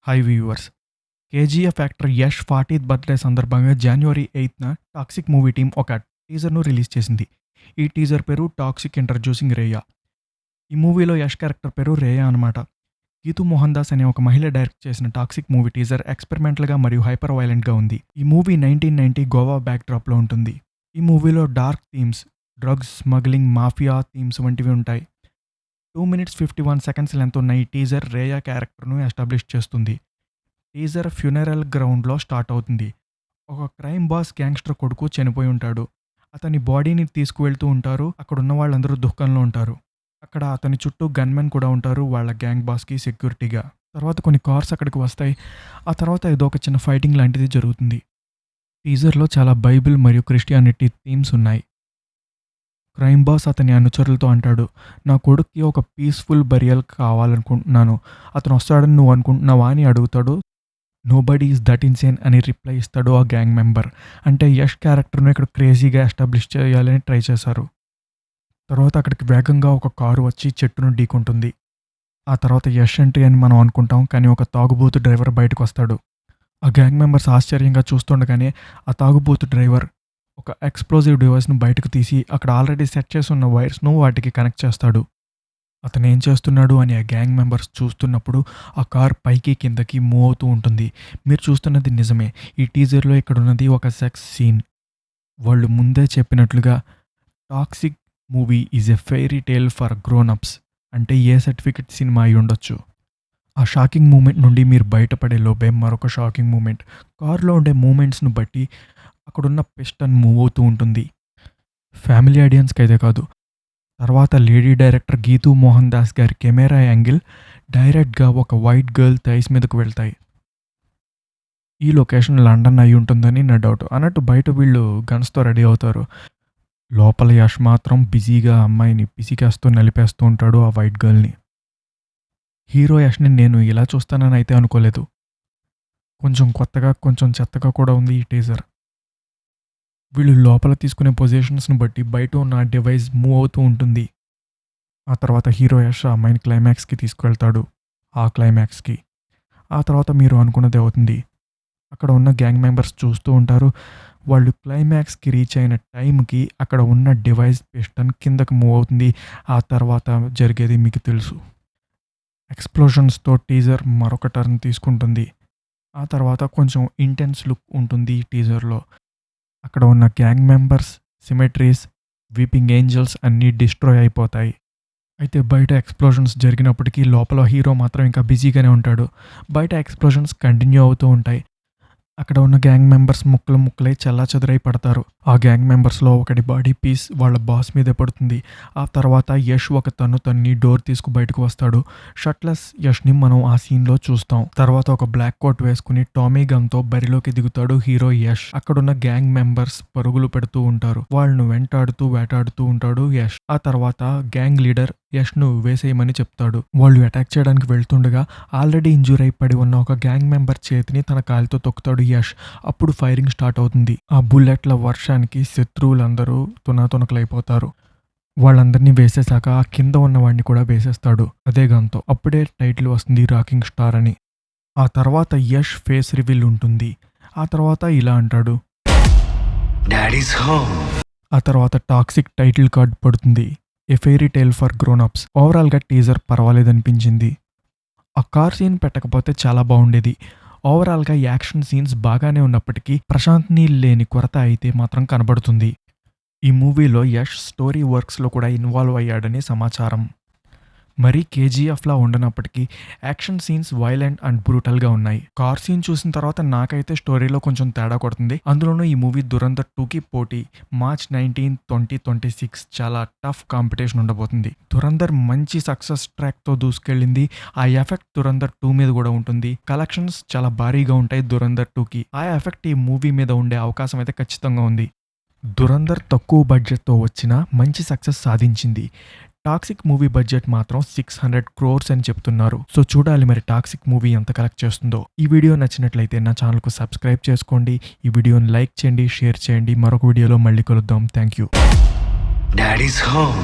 High viewers. 'KGF' actor Yash 40th birthday సందర్భంగా జనవరి 8న toxic movie team ఒక టీజర్‌ను release చేసింది. ఈ టీజర్ పేరు 'టాక్సిక్ ఇంట్రడ్యూసింగ్ రేయా'. ఈ మూవీలో యష్ క్యారెక్టర్ పేరు రేయా అనమాట. గీతూ మోహన్ దాస్ అనే ఒక మహిళ డైరెక్ట్ చేసిన టాక్సిక్ మూవీ టీజర్ ఎక్స్పెరిమెంటల్‌గా మరియు హైపర్ వైలెంట్‌గా ఉంది. ఈ మూవీ 1990 గోవా బ్యాక్‌డ్రాప్‌లో ఉంటుంది. ఈ మూవీలో dark themes, drugs, smuggling, mafia themes వంటివి ఉంటాయి. 2 minutes 51 seconds లెంత్ ఉన్న ఈ టీజర్ రేయా క్యారెక్టర్‌ను ఎస్టాబ్లిష్ చేస్తుంది. టీజర్ ఫ్యూనరల్ గ్రౌండ్‌లో స్టార్ట్ అవుతుంది. ఒక క్రైమ్ బాస్ గ్యాంగ్స్టర్ కొడుకు చనిపోయి ఉంటాడు. అతని బాడీని తీసుకువెళ్తూ ఉంటారు. అక్కడున్న వాళ్ళందరూ దుఃఖంలో ఉంటారు. అక్కడ అతని చుట్టూ గన్‌మెన్ కూడా ఉంటారు వాళ్ళ గ్యాంగ్ బాస్‌కి సెక్యూరిటీగా. తర్వాత కొన్ని కార్స్ అక్కడికి వస్తాయి. ఆ తర్వాత ఏదో ఒక చిన్న ఫైటింగ్ లాంటిది జరుగుతుంది. టీజర్‌లో చాలా బైబిల్ మరియు క్రిస్టియానిటీ థీమ్స్ ఉన్నాయి. క్రైమ్ బాస్ అతని అనుచరులతో అంటాడు, నా కొడుక్కి ఒక పీస్‌ఫుల్ బరియల్ కావాలనుకుంటున్నాను. అతను వస్తాడని నువ్వు అనుకుంటున్నావా అని అడుగుతాడు. నోబడీ ఈజ్ దట్ ఇన్సేన్ అని రిప్లై ఇస్తాడు ఆ గ్యాంగ్ మెంబర్. అంటే యష్ క్యారెక్టర్‌ను ఇక్కడ క్రేజీగా ఎస్టాబ్లిష్ చేయాలని ట్రై చేశారు. తర్వాత అక్కడికి వేగంగా ఒక కారు వచ్చి చెట్టును ఢీకొంటుంది. ఆ తర్వాత యష్ ఎంట్రీ అని మనం అనుకుంటాం. కానీ ఒక తాగుబోతు డ్రైవర్ బయటకు వస్తాడు. ఆ గ్యాంగ్ మెంబర్స్ ఆశ్చర్యంగా చూస్తుండగానే ఆ తాగుబోతు డ్రైవర్ ఒక ఎక్స్‌ప్లోజివ్ డివైస్‌ను బయటకు తీసి అక్కడ ఆల్రెడీ సెట్ చేసి ఉన్న వైర్స్‌ను వాటికి కనెక్ట్ చేస్తాడు. అతను ఏం చేస్తున్నాడు అని ఆ గ్యాంగ్ మెంబర్స్ చూస్తున్నప్పుడు ఆ కార్ పైకి కిందకి మూవ్ అవుతూ ఉంటుంది. మీరు చూస్తున్నది నిజమే. ఈ టీజర్‌లో ఇక్కడ ఉన్నది ఒక సెక్స్ సీన్. వాళ్ళు ముందే చెప్పినట్లుగా Toxic movie is a fairy tale for grown ups. అంటే ఏ సర్టిఫికేట్ సినిమా అయి ఉండొచ్చు. ఆ షాకింగ్ మూమెంట్ నుండి మీరు బయటపడే లోపే మరొక షాకింగ్ మూమెంట్. కార్‌లో ఉండే మూమెంట్స్‌ను బట్టి అక్కడున్న పిస్టన్ మూవ్ అవుతూ ఉంటుంది. ఫ్యామిలీ ఆడియన్స్‌కి అయితే కాదు. తర్వాత లేడీ డైరెక్టర్ గీతూ మోహన్ దాస్ గారి కెమెరా యాంగిల్ డైరెక్ట్‌గా ఒక వైట్ గర్ల్ థైస్ మీదకు వెళ్తాయి. ఈ లొకేషన్ లండన్ అయి ఉంటుందని నా డౌట్. అన్నట్టు బయట వీళ్ళు గన్స్‌తో రెడీ అవుతారు. లోపల యష్ మాత్రం బిజీగా అమ్మాయిని పిసికేస్తూ నలిపేస్తూ ఉంటాడు ఆ వైట్ గర్ల్‌ని. హీరో యష్‌ని నేను ఇలా చూస్తానని అయితే అనుకోలేదు. కొంచెం కొత్తగా, కొంచెం చెత్తగా కూడా ఉంది ఈ టీజర్. వీళ్ళు లోపల తీసుకునే పొజిషన్స్‌ని బట్టి బయట ఉన్న డివైస్ మూవ్ అవుతూ ఉంటుంది. ఆ తర్వాత హీరో యష్ ఆ అమ్మాయిని క్లైమాక్స్‌కి తీసుకువెళ్తాడు. ఆ క్లైమాక్స్‌కి. ఆ తర్వాత మీరు అనుకున్నదే అవుతుంది. అక్కడ ఉన్న గ్యాంగ్ మెంబర్స్ చూస్తూ ఉంటారు. వాళ్ళు క్లైమాక్స్‌కి రీచ్ అయిన టైంకి అక్కడ ఉన్న డివైస్ పిస్టన్ కిందకి మూవ్ అవుతుంది. ఆ తర్వాత జరిగేది మీకు తెలుసు. ఎక్స్‌ప్లోషన్స్‌తో టీజర్ మరొక టర్న్ తీసుకుంటుంది. ఆ తర్వాత కొంచెం ఇంటెన్స్ లుక్ ఉంటుంది ఈ టీజర్‌లో. అక్కడ ఉన్న gang members, cemeteries, weeping angels అన్నీ డిస్ట్రాయ్ అయిపోతాయి. అయితే బయట ఎక్స్‌ప్లోషన్స్ జరిగినప్పటికీ లోపల హీరో మాత్రం ఇంకా బిజీగానే ఉంటాడు. బయట ఎక్స్‌ప్లోషన్స్ కంటిన్యూ అవుతూ ఉంటాయి. అక్కడ ఉన్న గ్యాంగ్ మెంబర్స్ ముక్కలు ముక్కలై చెల్లాచెదురై పడతారు. ఆ గ్యాంగ్ మెంబర్స్‌లో ఒకడి బాడీ పీస్ వాళ్ళ బాస్ మీదే పడుతుంది. ఆ తర్వాత యష్ ఒక తన్ను తన్ని డోర్ తీసుకు బయటకు వస్తాడు. షర్ట్‌లెస్ యష్‌ని మనం ఆ సీన్‌లో చూస్తాం. తర్వాత ఒక బ్లాక్ కోట్ వేసుకుని టామీ గన్‌తో బరిలోకి దిగుతాడు హీరో యష్. అక్కడున్న గ్యాంగ్ మెంబర్స్ పరుగులు పెడుతూ ఉంటారు. వాళ్ళను వెంటాడుతూ వేటాడుతూ ఉంటాడు యష్. ఆ తర్వాత గ్యాంగ్ లీడర్ యష్‌ను వేసేయమని చెప్తాడు. వాళ్ళు అటాక్ చేయడానికి వెళ్తుండగా ఆల్రెడీ ఇంజ్యూర్ అయి పడి ఉన్న ఒక గ్యాంగ్ మెంబర్ చేతిని తన కాలితో తొక్కుతాడు యష్. అప్పుడు ఫైరింగ్ స్టార్ట్ అవుతుంది. ఆ బుల్లెట్ల వర్షానికి శత్రువులందరూ తునాతునకలైపోతారు. వాళ్ళందరినీ వేసేశాక ఆ కింద ఉన్న వాడిని కూడా వేసేస్తాడు అదే గన్‌తో. అప్పుడే టైటిల్ వస్తుంది రాకింగ్ స్టార్ అని. ఆ తర్వాత యష్ ఫేస్ రివీల్ ఉంటుంది. ఆ తర్వాత ఇలా అంటాడు, డాడీస్ హోమ్. ఆ తర్వాత టాక్సిక్ టైటిల్ కార్డ్ పడుతుంది. A fairy tale for grown ups. ఓవరాల్‌గా టీజర్ పర్వాలేదనిపించింది. ఆ కార్ సీన్ పెట్టకపోతే చాలా బాగుండేది. ఓవరాల్‌గా యాక్షన్ సీన్స్ బాగానే ఉన్నప్పటికీ ప్రశాంత్ నీల్ లేని కొరత అయితే మాత్రం కనబడుతుంది. ఈ మూవీలో యష్ స్టోరీ వర్క్స్‌లో కూడా ఇన్వాల్వ్ అయ్యాడని సమాచారం. మరీ కేజీఎఫ్‌లా ఉండనప్పటికీ యాక్షన్ సీన్స్ వైలెంట్ అండ్ బ్రూటల్‌గా ఉన్నాయి. కార్ సీన్ చూసిన తర్వాత నాకైతే స్టోరీలో కొంచెం తేడా కొడుతుంది. అందులోనూ ఈ మూవీ 'దురంధర్ 2'కి పోటీ. March 19, 2026 చాలా టఫ్ కాంపిటీషన్ ఉండబోతుంది. 'దురంధర్' మంచి సక్సెస్ ట్రాక్‌తో దూసుకెళ్ళింది. ఆ ఎఫెక్ట్ 'దురంధర్ 2' మీద కూడా ఉంటుంది. కలెక్షన్స్ చాలా భారీగా ఉంటాయి 'దురంధర్ 2'కి. ఆ ఎఫెక్ట్ ఈ మూవీ మీద ఉండే అవకాశం అయితే ఖచ్చితంగా ఉంది. 'దురంధర్' తక్కువ బడ్జెట్‌తో వచ్చినా మంచి సక్సెస్ సాధించింది. టాక్సిక్ మూవీ బడ్జెట్ మాత్రం 600 crores అని చెప్తున్నారు. సో చూడాలి మరి టాక్సిక్ మూవీ ఎంత కలెక్ట్ చేస్తుందో. ఈ వీడియో నచ్చినట్లయితే నా ఛానల్‌కు సబ్స్క్రైబ్ చేసుకోండి. ఈ వీడియోని లైక్ చేయండి, షేర్ చేయండి. మరొక వీడియోలో మళ్ళీ కలుద్దాం. Thank you. Daddy's home.